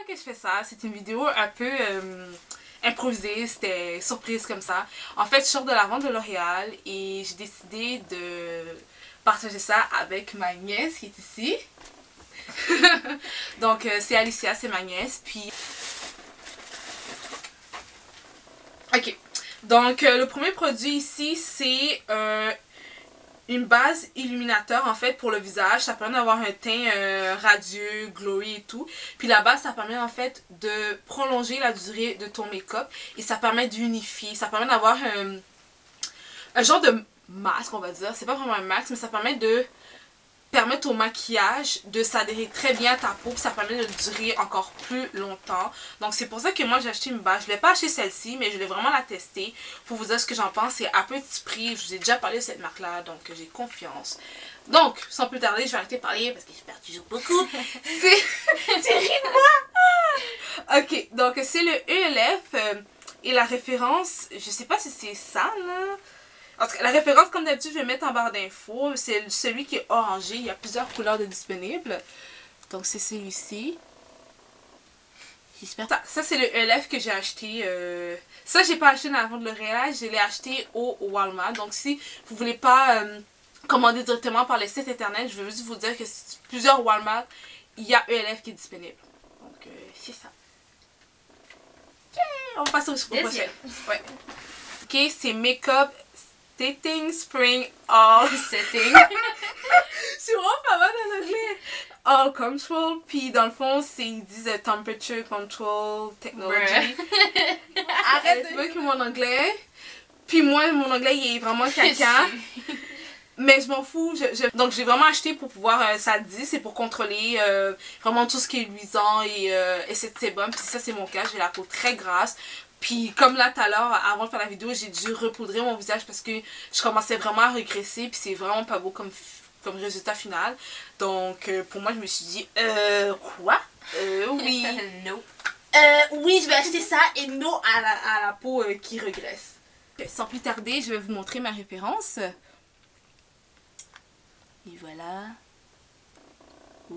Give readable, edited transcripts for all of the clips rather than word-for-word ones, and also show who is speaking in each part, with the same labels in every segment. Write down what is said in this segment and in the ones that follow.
Speaker 1: fois que je fais ça, c'est une vidéo un peu improvisée, c'était surprise comme ça. En fait, je sors de la vente de L'Oréal et j'ai décidé de partager ça avec ma nièce qui est ici. Donc c'est Alicia, c'est ma nièce. Puis ok, donc le premier produit ici c'est une base illuminateur en fait pour le visage. Ça permet d'avoir un teint radieux, glowy et tout. Puis la base ça permet en fait de prolonger la durée de ton make-up et ça permet d'unifier. Ça permet d'avoir un genre de masque on va dire. C'est pas vraiment un masque mais ça permet de permettre au maquillage de s'adhérer très bien à ta peau, puis ça permet de durer encore plus longtemps. Donc c'est pour ça que moi j'ai acheté une base. Je ne l'ai pas acheté celle-ci, mais je voulais vraiment la tester pour vous dire ce que j'en pense. C'est à petit prix, je vous ai déjà parlé de cette marque-là, donc j'ai confiance. Donc, sans plus tarder, je vais arrêter de parler parce que je perds toujours beaucoup. C'est ri de moi! Ok, donc c'est le ELF et la référence, je sais pas si c'est ça là. En tout cas, la référence, comme d'habitude, je vais mettre en barre d'infos. C'est celui qui est orangé. Il y a plusieurs couleurs de disponibles. Donc, c'est celui-ci. J'espère. Ça c'est le ELF que j'ai acheté. Ça, j'ai pas acheté dans la vente de L'Oréal. Je l'ai acheté au Walmart. Donc, si vous voulez pas commander directement par le site internet, je veux juste vous dire que sur plusieurs Walmart, il y a ELF qui est disponible. Donc, c'est ça. Okay, on va passer au prochain. Ouais. Ok, c'est Make-up Setting Spring All Setting. Je suis vraiment pas mal en anglais. All Control. Puis dans le fond, ils disent Temperature Control Technology. Arrête de dire que mon anglais. Puis moi, mon anglais, il est vraiment caca. Mais je m'en fous. Donc j'ai vraiment acheté pour pouvoir, ça dit, c'est pour contrôler vraiment tout ce qui est luisant et c'est sébum. Puis ça, c'est mon cas. J'ai la peau très grasse. Puis comme là tout à l'heure, avant de faire la vidéo, j'ai dû repoudrer mon visage parce que je commençais vraiment à régresser. Puis c'est vraiment pas beau comme résultat final. Donc pour moi, je me suis dit, quoi? Oui.
Speaker 2: No.
Speaker 1: Oui, je vais acheter ça et non à la peau qui régresse. Sans plus tarder, je vais vous montrer ma référence. Et voilà.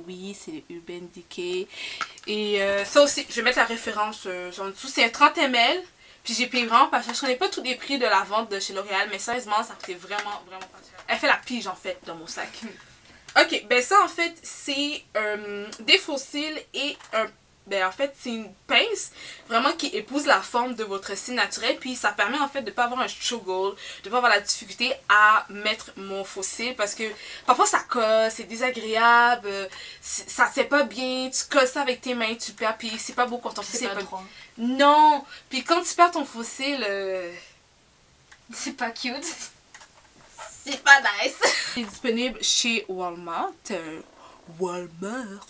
Speaker 1: Oui, c'est le Urban Decay. Et ça aussi, je vais mettre la référence en dessous. C'est un 30 ml. Puis j'ai payé vraiment pas cher. Je connais pas tous les prix de la vente de chez L'Oréal. Mais sérieusement, ça coûtait vraiment, vraiment pas cher. Elle fait la pige en fait dans mon sac. Ok, ben ça en fait, c'est des fossiles et un... Ben en fait, c'est une pince vraiment qui épouse la forme de votre cils naturel. Puis ça permet en fait de ne pas avoir un struggle, de ne pas avoir la difficulté à mettre mon faux cil. Parce que parfois ça colle, c'est désagréable, ça c'est pas bien. Tu colles ça avec tes mains, tu perds. Puis c'est pas beau quand ton faux cil est pas
Speaker 2: droit.
Speaker 1: Non! Puis quand tu perds ton faux cil,
Speaker 2: c'est pas cute.
Speaker 1: c'est pas nice. C'est disponible chez Walmart. Walmart.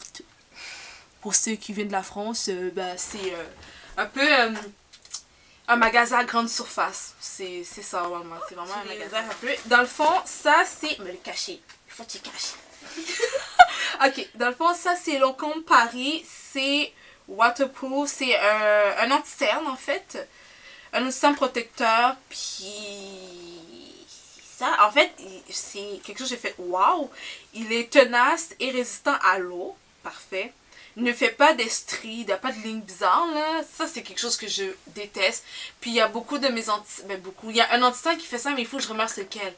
Speaker 1: Pour ceux qui viennent de la France, ben, c'est un peu un magasin à grande surface. C'est ça, Walmart. C'est vraiment un magasin un peu... Dans le fond, ça, c'est... Me le cacher. Il faut que tu caches. Ok, dans le fond, ça, c'est Lancôme Paris. C'est waterproof. C'est un anti-cerne, en fait. Un anti-cerne protecteur. Puis... ça, en fait, c'est quelque chose que j'ai fait. Waouh! Il est tenace et résistant à l'eau. Parfait. Ne fait pas d'estries, il n'y a pas de lignes bizarres là. Ça c'est quelque chose que je déteste. Puis il y a beaucoup de mes ben beaucoup. Il y a un anti-cerne qui fait ça mais il faut que je remercie lequel.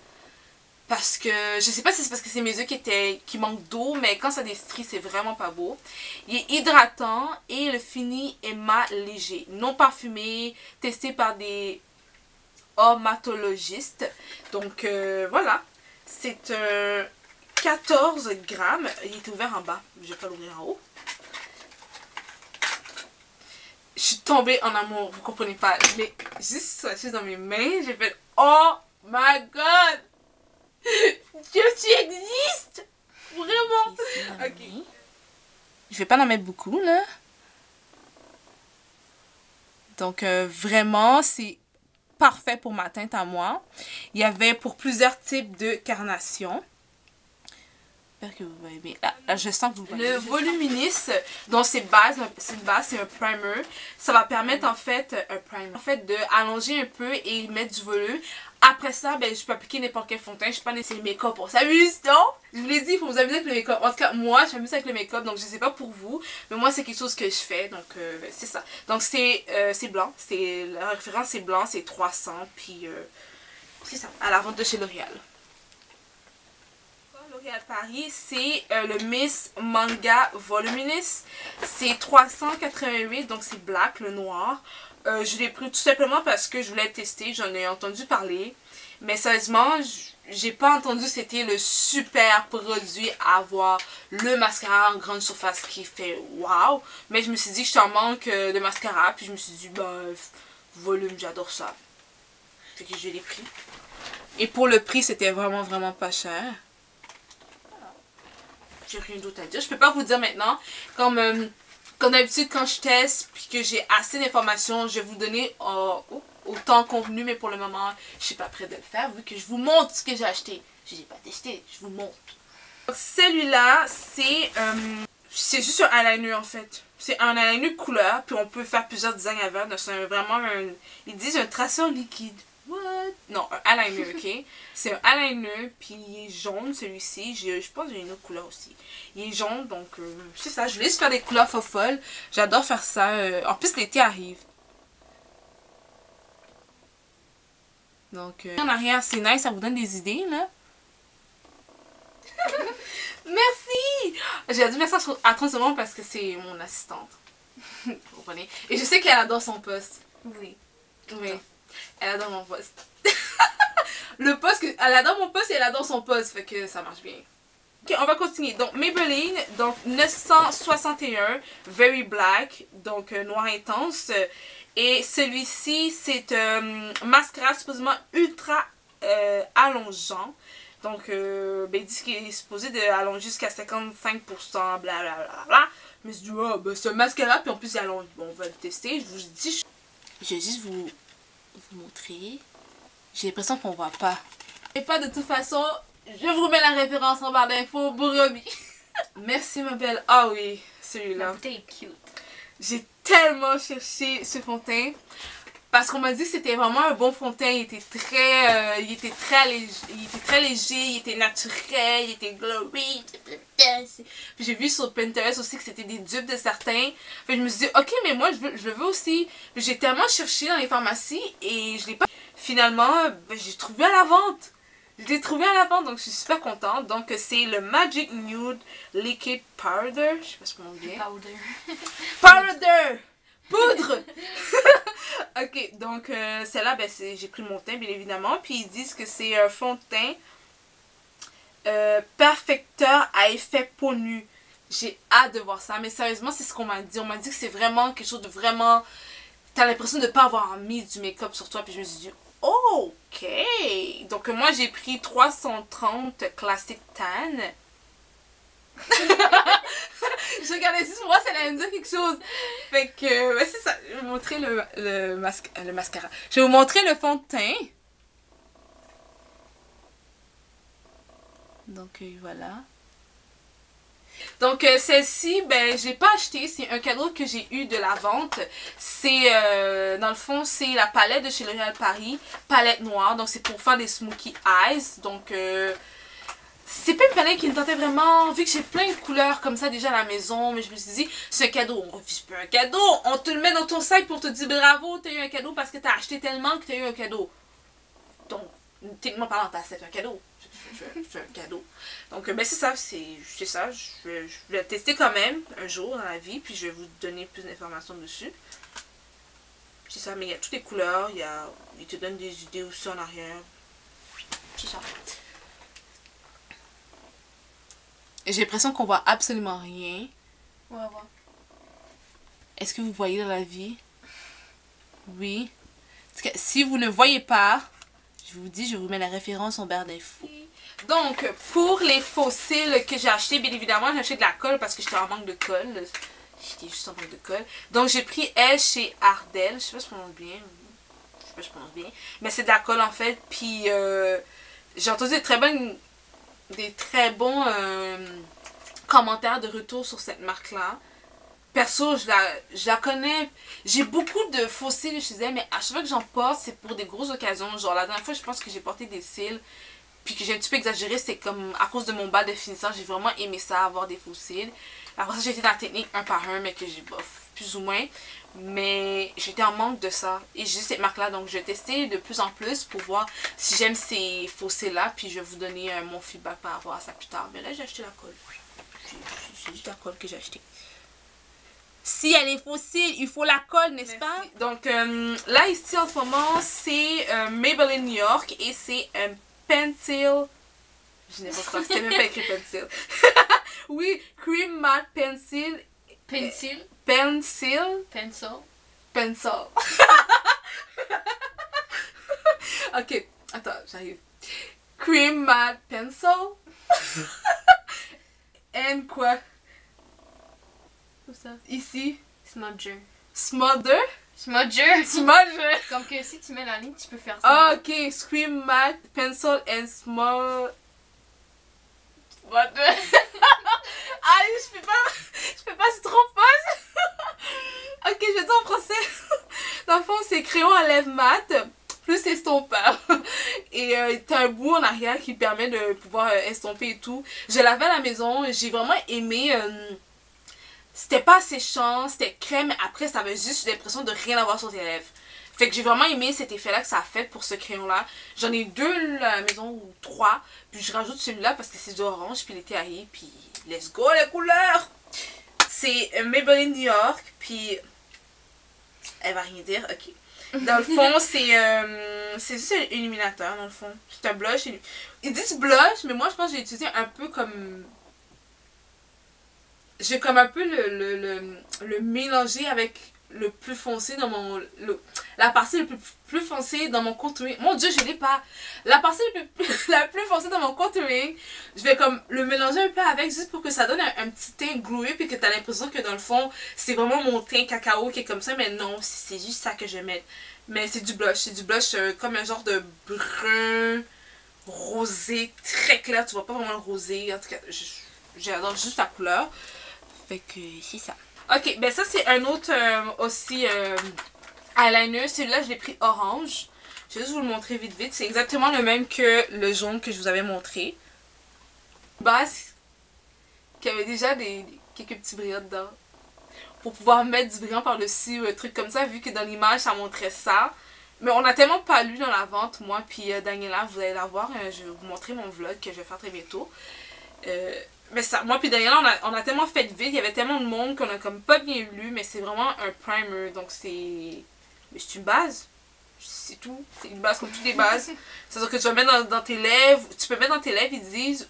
Speaker 1: Parce que, je sais pas si c'est parce que c'est mes yeux qui manquent d'eau, mais quand ça a des stries c'est vraiment pas beau. Il est hydratant et le fini est mat léger. Non parfumé, testé par des omatologistes. Donc voilà. C'est 14 grammes. Il est ouvert en bas. Je vais pas l'ouvrir en haut. Je suis tombée en amour, vous comprenez pas. Je l'ai juste swatché dans mes mains. J'ai fait oh my god! Dieu, tu existes! Vraiment! Ok. Je vais pas en mettre beaucoup là. Donc vraiment, c'est parfait pour ma teinte à moi. Il y avait pour plusieurs types de carnations. J'espère que vous voyez bien. Là, je sens que vous voyez. Le Voluminis, donc c'est une base, c'est un primer. Ça va permettre en fait, de allonger un peu et mettre du volume. Après ça, ben, je peux appliquer n'importe quel fond de teint. Je suis pas nécessairement make-up, on s'amuse, non? Je vous l'ai dit, il faut vous amuser avec le make-up. En tout cas, moi, je m'amuse avec le make-up, donc je sais pas pour vous. Mais moi, c'est quelque chose que je fais, donc c'est ça. Donc c'est blanc, la référence c'est blanc, c'est 300, puis c'est ça, à la vente de chez L'Oréal. L'Oréal Paris, c'est le Miss Manga Voluminous. C'est 388, donc c'est black, le noir. Je l'ai pris tout simplement parce que je voulais le tester, j'en ai entendu parler. Mais sérieusement, j'ai pas entendu que c'était le super produit à avoir, le mascara en grande surface qui fait waouh. Mais je me suis dit que j'étais en manque de mascara, puis je me suis dit, bah, volume, j'adore ça. Fait que je l'ai pris. Et pour le prix, c'était vraiment, vraiment pas cher. J'ai rien d'autre à dire. Je peux pas vous dire maintenant. Comme d'habitude, quand je teste puis que j'ai assez d'informations, je vais vous donner au temps convenu. Mais pour le moment, je suis pas prête de le faire vu que je vous montre ce que j'ai acheté. Je n'ai pas testé, je vous montre. Celui-là, c'est juste un eyeliner en fait. C'est un eyeliner couleur. Puis on peut faire plusieurs designs avec. Donc c'est vraiment ils disent un traceur liquide. What? Non, un eyeliner, ok? C'est un eyeliner, puis il est jaune celui-ci. Je pense que j'ai une autre couleur aussi. Il est jaune, donc c'est ça. Je voulais juste faire des couleurs folles. J'adore faire ça. En plus, l'été arrive. Donc, en arrière, c'est nice, ça vous donne des idées, là. Merci! J'ai dit merci à 30 secondes parce que c'est mon assistante. Vous comprenez? Et je sais qu'elle adore son poste.
Speaker 2: Oui.
Speaker 1: Oui. Elle adore mon poste. Le poste, elle adore mon poste et elle adore son poste. Fait que ça marche bien. Ok, on va continuer. Donc, Maybelline, donc 961, Very Black, donc noir intense. Et celui-ci, c'est mascara supposément ultra allongeant. Donc, ben, il dit qu'il est supposé allonger jusqu'à 55%, blablabla. Mais je dis, oh, ben, c'est un mascara, puis en plus, il allonge. Bon, on va le tester. Je vous dis, je vais juste vous montrer. J'ai l'impression qu'on voit pas. Et pas de toute façon, je vous mets la référence en barre d'infos, Borobi. Merci ma belle. Ah oui, celui-là.
Speaker 2: La bouteille est cute.
Speaker 1: J'ai tellement cherché ce fond de teint. Parce qu'on m'a dit que c'était vraiment un bon fond de teint. Il était très léger, il était naturel, il était glowy. Puis j'ai vu sur Pinterest aussi que c'était des dupes de certains. Puis je me suis dit, ok, mais moi je le veux aussi. J'ai tellement cherché dans les pharmacies et je l'ai pas. Finalement, ben, j'ai trouvé à la vente. Je l'ai trouvé à la vente, donc je suis super contente. Donc c'est le Magic Nude Liquid Powder. Je sais pas ce qu'on dit.
Speaker 2: Powder.
Speaker 1: Powder! Poudre! Ok, donc celle-là, ben, j'ai pris mon teint, bien évidemment. Puis ils disent que c'est un fond de teint perfecteur à effet peau nue. J'ai hâte de voir ça. Mais sérieusement, c'est ce qu'on m'a dit. On m'a dit que c'est vraiment quelque chose de vraiment... T'as l'impression de ne pas avoir mis du make-up sur toi. Puis je me suis dit, ok. Donc moi, j'ai pris 330 Classic Tan. Je regardais juste pour moi, ça allait me dire quelque chose. Fait que, c'est ça. Je vais vous montrer le mascara. Je vais vous montrer le fond de teint. Donc, voilà. Donc, celle-ci, ben, je l'ai pas acheté. C'est un cadeau que j'ai eu de la vente. C'est, dans le fond, c'est la palette de chez L'Oréal Paris. Palette noire. Donc, c'est pour faire des smoky eyes. Donc, c'est pas une palette qui me tentait vraiment, vu que j'ai plein de couleurs comme ça déjà à la maison, mais je me suis dit, c'est un cadeau, on refuse pas un cadeau, on te le met dans ton sac pour te dire bravo, t'as eu un cadeau parce que t'as acheté tellement que t'as eu un cadeau. Donc, techniquement parlant, t'as acheté un cadeau, c'est un cadeau. Donc, ben c'est ça, je vais le tester quand même un jour dans la vie, puis je vais vous donner plus d'informations dessus. C'est ça, mais il y a toutes les couleurs, il te donne des idées aussi en arrière, c'est ça. J'ai l'impression qu'on voit absolument rien.
Speaker 2: On va voir.
Speaker 1: Est-ce que vous voyez dans la vie? Oui. En tout cas, si vous ne voyez pas, je vous dis, je vous mets la référence en barre d'infos. Donc, pour les faux cils que j'ai acheté, bien évidemment, j'ai acheté de la colle parce que j'étais en manque de colle. J'étais juste en manque de colle. Donc, j'ai pris elle chez Ardell. Je sais pas si je prononce bien. Je sais pas si je prononce bien. Mais c'est de la colle en fait. Puis, j'ai entendu de très bonnes des très bons commentaires de retour sur cette marque-là. Perso, je la connais. J'ai beaucoup de faux cils chez elle, mais à chaque fois que j'en porte, c'est pour des grosses occasions. Genre, la dernière fois, je pense que j'ai porté des cils, puis que j'ai un petit peu exagéré, c'est comme à cause de mon bal de finissant, j'ai vraiment aimé ça, avoir des faux cils. Après ça, j'ai été dans la technique un par un, mais que j'ai bof, plus ou moins. Mais j'étais en manque de ça. Et j'ai cette marque-là, donc je vais tester de plus en plus pour voir si j'aime ces faux cils-là, puis je vais vous donner mon feedback par rapport à ça plus tard. Mais là, j'ai acheté la colle. C'est juste la colle que j'ai acheté. Si elle est fossile, il faut la colle, n'est-ce pas? Donc là, ici, en ce moment, c'est Maybelline New York et c'est un pencil. Je n'ai pas quoi, c'était même pas écrit pencil. Oui, Cream Matte Pencil.
Speaker 2: Pencil.
Speaker 1: Pencil.
Speaker 2: Pencil.
Speaker 1: Pencil. Ok, attends, j'arrive. Cream Matte Pencil. And quoi?
Speaker 2: Où ça?
Speaker 1: Ici.
Speaker 2: Smudger.
Speaker 1: Smother?
Speaker 2: Smudger.
Speaker 1: Smudger.
Speaker 2: Comme que si tu mets la ligne, tu peux faire ça.
Speaker 1: Ah, ok. Scream Matte Pencil and Small. What the... Ah, je peux pas, c'est trop fausse. Ok, je vais dire en français. Dans le fond, c'est crayon à lèvres mat plus estompeur. Et t'as un bout en arrière qui permet de pouvoir estomper et tout. Je l'avais à la maison, j'ai vraiment aimé. C'était pas séchant, c'était crème, mais après ça avait juste l'impression de rien avoir sur tes lèvres. Fait que j'ai vraiment aimé cet effet-là que ça a fait pour ce crayon-là. J'en ai 2 à la maison, ou 3. Puis je rajoute celui-là parce que c'est du orange, puis l'été arrive, puis let's go les couleurs! C'est Maybelline New York, puis elle va rien dire, ok. Dans le fond, c'est juste un illuminateur, dans le fond. C'est un blush. Ils disent blush, mais moi je pense que j'ai utilisé un peu comme... J'ai comme un peu le mélanger avec le plus foncé dans mon... la partie la plus foncée dans mon contouring. Mon dieu, je l'ai pas. La partie la plus foncée dans mon contouring, je vais comme le mélanger un peu avec juste pour que ça donne un petit teint glué puis que t'as l'impression que dans le fond, c'est vraiment mon teint cacao qui est comme ça. Mais non, c'est juste ça que je vais mettre. Mais c'est du blush. C'est du blush comme un genre de brun rosé très clair. Tu vois pas vraiment le rosé. En tout cas, j'adore juste la couleur. Fait que c'est ça. Ok, ben ça c'est un autre aussi eyeliner. Celui-là je l'ai pris orange. Je vais juste vous le montrer vite vite. C'est exactement le même que le jaune que je vous avais montré. Base qui avait déjà quelques petits brillants dedans. Pour pouvoir mettre du brillant par-dessus ou un truc comme ça, vu que dans l'image ça montrait ça. Mais on a tellement pas lu dans la vente, moi puis Daniela, vous allez la voir. Je vais vous montrer mon vlog que je vais faire très bientôt. Mais ça, moi puis Daniela, on a tellement fait vite, il y avait tellement de monde qu'on a comme pas bien lu, mais c'est vraiment un primer, donc c'est... Mais c'est une base, c'est tout, c'est une base comme toutes les bases. C'est-à-dire que tu vas mettre dans tes lèvres, tu peux mettre dans tes lèvres, ils disent,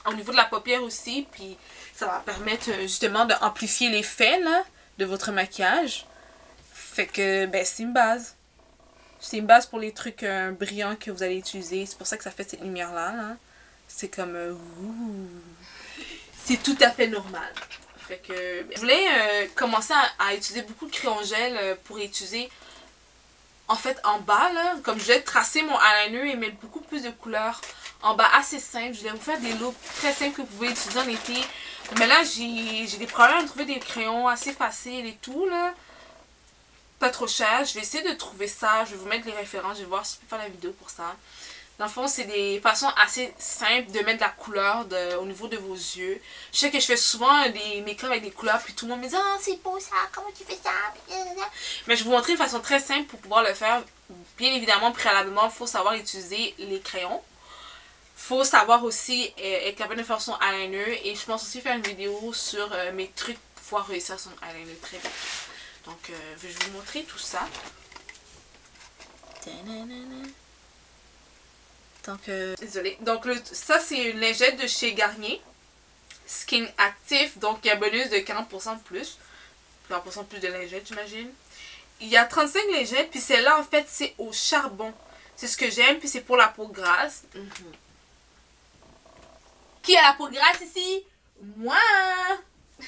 Speaker 1: au niveau de la paupière aussi, puis ça va permettre justement d'amplifier l'effet là, de votre maquillage. Fait que, ben c'est une base. C'est une base pour les trucs brillants que vous allez utiliser, c'est pour ça que ça fait cette lumière-là, là. C'est comme... c'est tout à fait normal. Fait que... Je voulais commencer à utiliser beaucoup de crayon gel pour utiliser... En fait, en bas, là, comme je vais tracer mon eyeliner et mettre beaucoup plus de couleurs en bas assez simple. Je vais vous faire des looks très simples que vous pouvez utiliser en été. Mais là, j'ai des problèmes à trouver des crayons assez faciles et tout, là. Pas trop cher. Je vais essayer de trouver ça. Je vais vous mettre les références. Je vais voir si je peux faire la vidéo pour ça. Dans le fond, c'est des façons assez simples de mettre de la couleur au niveau de vos yeux. Je sais que je fais souvent des make-up avec des couleurs, puis tout le monde me dit « Ah, c'est beau ça, comment tu fais ça? » Mais je vais vous montrer une façon très simple pour pouvoir le faire. Bien évidemment, préalablement, il faut savoir utiliser les crayons. Il faut savoir aussi être capable de faire son eyeliner. Et je pense aussi faire une vidéo sur mes trucs pour pouvoir réussir son eyeliner très vite. Donc, je vais vous montrer tout ça. Donc, désolée. Donc, ça, c'est une lingette de chez Garnier. Skin Active. Donc, il y a un bonus de 40% de plus. 40% de plus de lingettes, j'imagine. Il y a 35 lingettes. Puis celle-là, en fait, c'est au charbon. C'est ce que j'aime. Puis c'est pour la peau grasse. Qui a la peau grasse ici? Moi!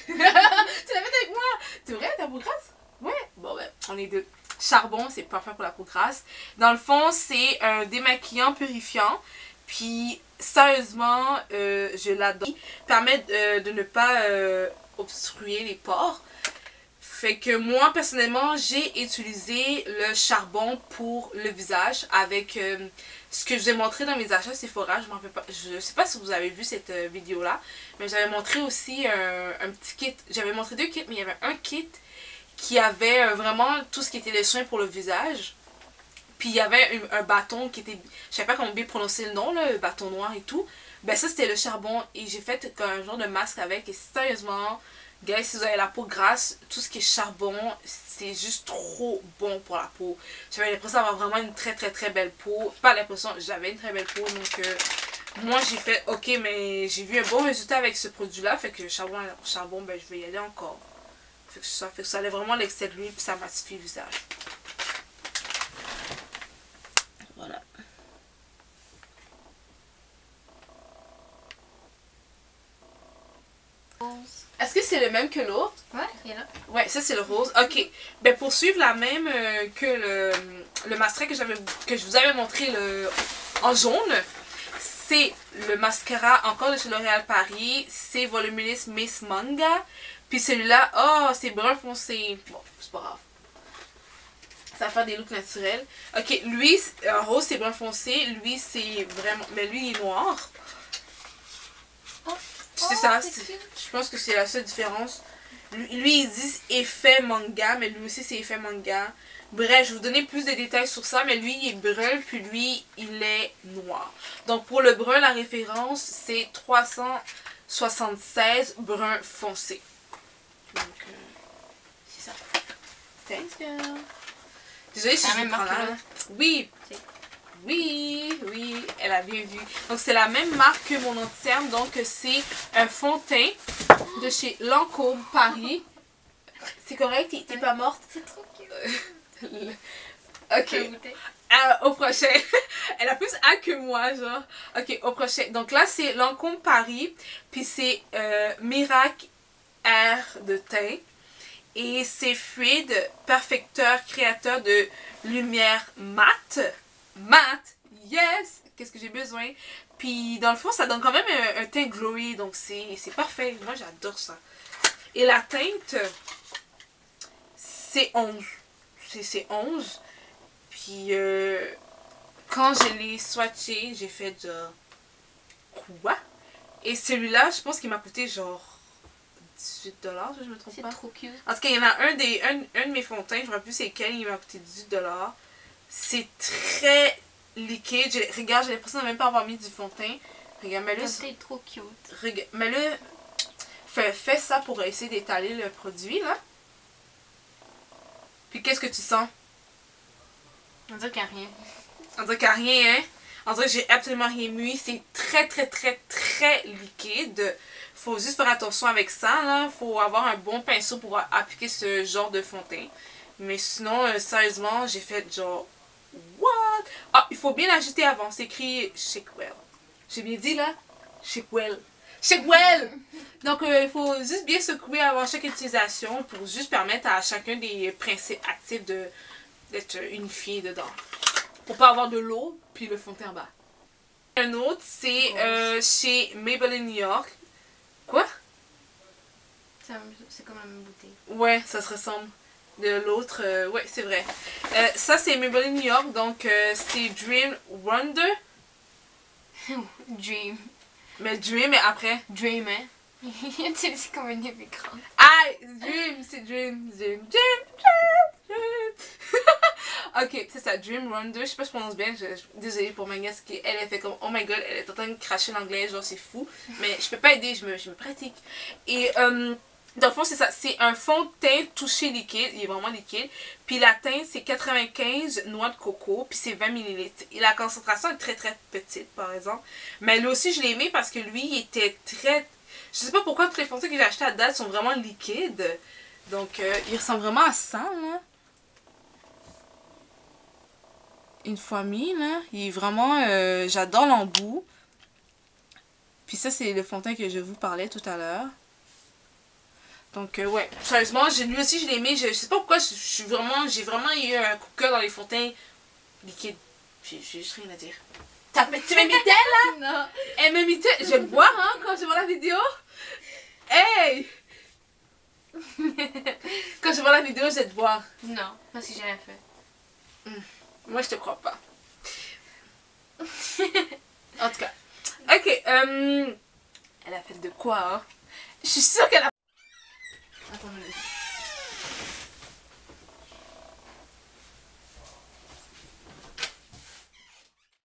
Speaker 1: Tu la mets avec moi? C'est vrai, ta peau grasse? Ouais. Bon, ben, on est deux. Charbon, c'est parfait pour la peau grasse. Dans le fond, c'est un démaquillant purifiant. Puis, sérieusement, je l'adore. Il permet de ne pas obstruer les pores. Fait que moi, personnellement, j'ai utilisé le charbon pour le visage avec ce que je vous ai montré dans mes achats Sephora. Je sais pas si vous avez vu cette vidéo-là, mais j'avais montré aussi un petit kit. J'avais montré 2 kits, mais il y avait un kit qui avait vraiment tout ce qui était les soins pour le visage. Puis il y avait un bâton qui était, je sais pas comment bien prononcer le nom, là, le bâton noir et tout. Ben ça, c'était le charbon et j'ai fait un genre de masque avec et sérieusement... Guys, si vous avez la peau grasse, tout ce qui est charbon, c'est juste trop bon pour la peau. J'avais l'impression d'avoir vraiment une très belle peau. Pas l'impression, j'avais une très belle peau. Donc, moi j'ai fait, ok, mais j'ai vu un bon résultat avec ce produit-là. Fait que charbon, ben je vais y aller encore. Fait que ça allait vraiment l'excès de l'huile, puis ça matifie le visage. Voilà. Est-ce que c'est le même que l'autre?
Speaker 2: Ouais, il est là.
Speaker 1: Ouais, ça c'est le rose. Ok. Ben pour suivre la même que le mascara que je vous avais montré en jaune, c'est le mascara encore de chez L'Oréal Paris. C'est Voluminous Miss Manga. Puis celui-là, oh, c'est brun foncé. Bon, c'est pas grave. Ça va faire des looks naturels. Ok, lui, en rose c'est brun foncé. Lui c'est vraiment... Mais lui il est noir. C'est ça, je pense que c'est la seule différence. Lui, il dit effet manga, mais lui aussi, c'est effet manga. Bref, je vais vous donner plus de détails sur ça, mais lui, il est brun, puis lui, il est noir. Donc, pour le brun, la référence, c'est 376 brun foncé. Donc, c'est ça. Thanks, girl. Désolée si je vous prends là. Oui. Oui, elle a bien vu. Donc, c'est la même marque que mon anti-cerne. Donc, c'est un fond de teint de chez Lancôme Paris. C'est correct? T'es pas morte?
Speaker 2: C'est trop cute.
Speaker 1: Ok. Au prochain. Elle a plus A que moi, genre. Ok, au prochain. Donc là, c'est Lancôme Paris. Puis c'est Miracle Air de teint. Et c'est fluide, perfecteur, créateur de lumière mate. Mat, yes! Qu'est-ce que j'ai besoin? Puis dans le fond, ça donne quand même un teint glowy, donc c'est parfait. Moi, j'adore ça. Et la teinte, c'est 11. C'est 11. Puis quand je l'ai swatché, j'ai fait genre... Quoi? Et celui-là, je pense qu'il m'a coûté genre 18$, si je me trompe pas.
Speaker 2: C'est trop cute.
Speaker 1: En tout cas, il y en a un de mes fonds de teint, je ne me rappelle plus c'est quel, il m'a coûté 18$. C'est très liquide. Regarde, j'ai l'impression de même pas avoir mis du fond de teint. Regarde, mets-le.
Speaker 2: C'est trop cute.
Speaker 1: Regarde, mets-le. Fais ça pour essayer d'étaler le produit, là. Puis qu'est-ce que tu sens?
Speaker 2: On dirait qu'il n'y a rien.
Speaker 1: On dirait qu'il n'y a rien, hein? On dirait que j'ai absolument rien mis. C'est très liquide. Faut juste faire attention avec ça, là. Faut avoir un bon pinceau pour appliquer ce genre de fond de teint. Mais sinon, sérieusement, j'ai fait genre... What? Ah, il faut bien l'ajouter avant. C'est écrit Shakewell. J'ai bien dit là? Shakewell. Shakewell! Donc, il faut juste bien secouer avant chaque utilisation pour juste permettre à chacun des principes actifs d'être unifié dedans. Pour pas avoir de l'eau puis le fond de teint en bas. Un autre, c'est chez Maybelline New York. Quoi?
Speaker 2: C'est comme la même bouteille.
Speaker 1: Ouais, ça se ressemble. De l'autre, ouais, c'est vrai. Ça, c'est Maybelline New York, donc c'est Dream Wonder.
Speaker 2: Dream.
Speaker 1: Mais Dream, et après.
Speaker 2: Dream, hein? C'est comme un écran.
Speaker 1: Ah, Dream, c'est Dream. Ok, c'est ça, Dream Wonder. Je sais pas si je prononce bien. Désolée pour ma nièce qui, elle fait comme, oh my god, elle est en train de cracher l'anglais, genre c'est fou. Mais je peux pas aider, je me pratique. Et, dans le fond, c'est ça. C'est un fond de teint touché liquide. Il est vraiment liquide. Puis la teinte, c'est 95 noix de coco. Puis c'est 20 ml. Et la concentration est très petite, par exemple. Mais lui aussi, je l'ai aimé parce que lui, il était très... Je sais pas pourquoi tous les fonds de teint que j'ai achetés à date sont vraiment liquides. Donc, il ressemble vraiment à ça, là. Une fois mis, là. Il est vraiment... j'adore l'embout. Puis ça, c'est le fond de teint que je vous parlais tout à l'heure. Donc, ouais, sérieusement, lui aussi, je l'ai aimé. Je sais pas pourquoi, j'ai vraiment eu un coup de cœur dans les fonds de teint liquides. J'ai juste rien à dire. Tu m'imitais là?
Speaker 2: Non.
Speaker 1: Elle m'imitait. Je vais le voir, hein, quand je vois la vidéo. Hey! Quand je vois la vidéo, je vais te voir.
Speaker 2: Non, parce que j'ai rien fait.
Speaker 1: Moi, je te crois pas. En tout cas. Ok, elle a fait de quoi, hein? Je suis sûre qu'elle a... Attends une minute.